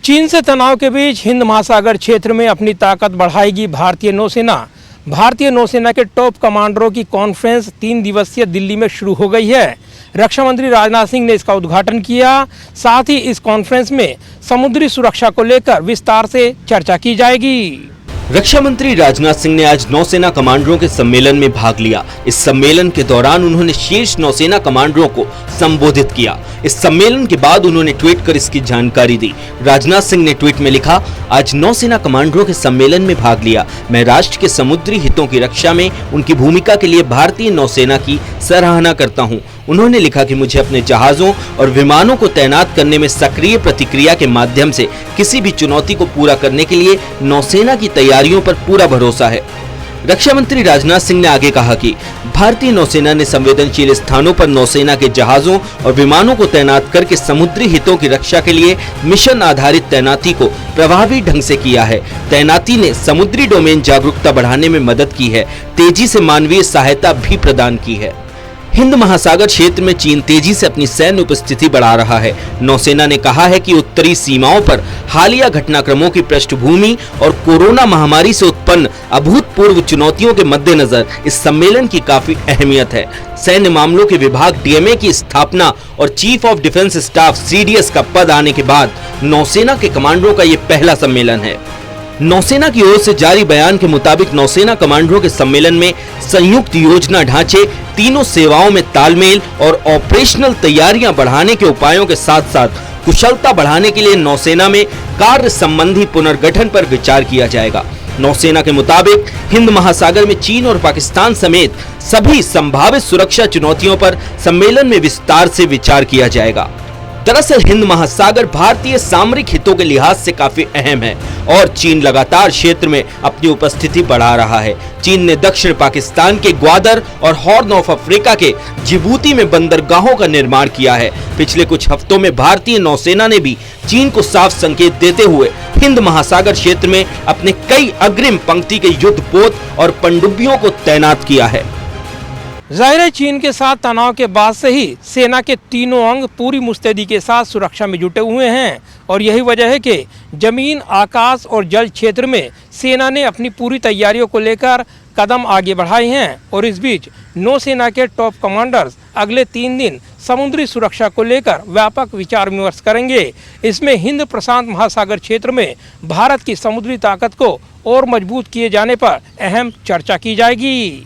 चीन से तनाव के बीच हिंद महासागर क्षेत्र में अपनी ताकत बढ़ाएगी भारतीय नौसेना। भारतीय नौसेना के टॉप कमांडरों की कॉन्फ्रेंस 3 दिवसीय दिल्ली में शुरू हो गई है। रक्षा मंत्री राजनाथ सिंह ने इसका उद्घाटन किया। साथ ही इस कॉन्फ्रेंस में समुद्री सुरक्षा को लेकर विस्तार से चर्चा की जाएगी। रक्षा मंत्री राजनाथ सिंह ने आज नौसेना कमांडरों के सम्मेलन में भाग लिया। इस सम्मेलन के दौरान उन्होंने शीर्ष नौसेना कमांडरों को संबोधित किया। इस सम्मेलन के बाद उन्होंने ट्वीट कर इसकी जानकारी दी। राजनाथ सिंह ने ट्वीट में लिखा, आज नौसेना कमांडरों के सम्मेलन में भाग लिया। मैं राष्ट्र के समुद्री हितों की रक्षा में उनकी भूमिका के लिए भारतीय नौसेना की सराहना करता हूं। उन्होंने लिखा कि मुझे अपने जहाजों और विमानों को तैनात करने में सक्रिय प्रतिक्रिया के माध्यम से किसी भी चुनौती को पूरा करने के लिए नौसेना की तैयारियों पर पूरा भरोसा है। रक्षा मंत्री राजनाथ सिंह ने आगे कहा कि भारतीय नौसेना ने संवेदनशील स्थानों पर नौसेना के जहाजों और विमानों को तैनात करके समुद्री हितों की रक्षा के लिए मिशन आधारित तैनाती को प्रभावी ढंग से किया है। तैनाती ने समुद्री डोमेन जागरूकता बढ़ाने में मदद की है, तेजी से मानवीय सहायता भी प्रदान की है। हिंद महासागर क्षेत्र में चीन तेजी से अपनी सैन्य उपस्थिति बढ़ा रहा है। नौसेना ने कहा है कि उत्तरी सीमाओं पर हालिया घटनाक्रमों की पृष्ठभूमि और कोरोना महामारी से उत्पन्न अभूतपूर्व चुनौतियों के मद्देनजर इस सम्मेलन की काफी अहमियत है। सैन्य मामलों के विभाग डीएमए की स्थापना और chief of defence staff CDS का पद आने के बाद नौसेना के कमांडरों का ये पहला सम्मेलन है। नौसेना की ओर से जारी बयान के मुताबिक नौसेना कमांडरों के सम्मेलन में संयुक्त योजना ढांचे, तीनों सेवाओं में तालमेल और ऑपरेशनल तैयारियां बढ़ाने के उपायों के साथ साथ कुशलता बढ़ाने के लिए नौसेना में कार्य संबंधी पुनर्गठन पर विचार किया जाएगा। नौसेना के मुताबिक हिंद महासागर में चीन और पाकिस्तान समेत सभी संभावित सुरक्षा चुनौतियों पर सम्मेलन में विस्तार से विचार किया जाएगा। दरअसल हिंद महासागर भारतीय सामरिक हितों के लिहाज से काफी अहम है और चीन लगातार क्षेत्र में अपनी उपस्थिति बढ़ा रहा है। चीन ने दक्षिण पाकिस्तान के ग्वादर और हॉर्न ऑफ अफ्रीका के जिबूती में बंदरगाहों का निर्माण किया है। पिछले कुछ हफ्तों में भारतीय नौसेना ने भी चीन को साफ संकेत देते हुए हिंद महासागर क्षेत्र में अपने कई अग्रिम पंक्ति के युद्धपोत और पनडुब्बियों को तैनात किया है। जाहिर है चीन के साथ तनाव के बाद से ही सेना के तीनों अंग पूरी मुस्तैदी के साथ सुरक्षा में जुटे हुए हैं और यही वजह है कि जमीन, आकाश और जल क्षेत्र में सेना ने अपनी पूरी तैयारियों को लेकर कदम आगे बढ़ाए हैं। और इस बीच नौसेना के टॉप कमांडर्स अगले 3 दिन समुद्री सुरक्षा को लेकर व्यापक विचार विमर्श करेंगे। इसमें हिंद प्रशांत महासागर क्षेत्र में भारत की समुद्री ताकत को और मजबूत किए जाने पर अहम चर्चा की जाएगी।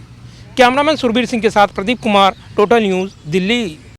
कैमरामैन सुरबीर सिंह के साथ प्रदीप कुमार, टोटल न्यूज़, दिल्ली।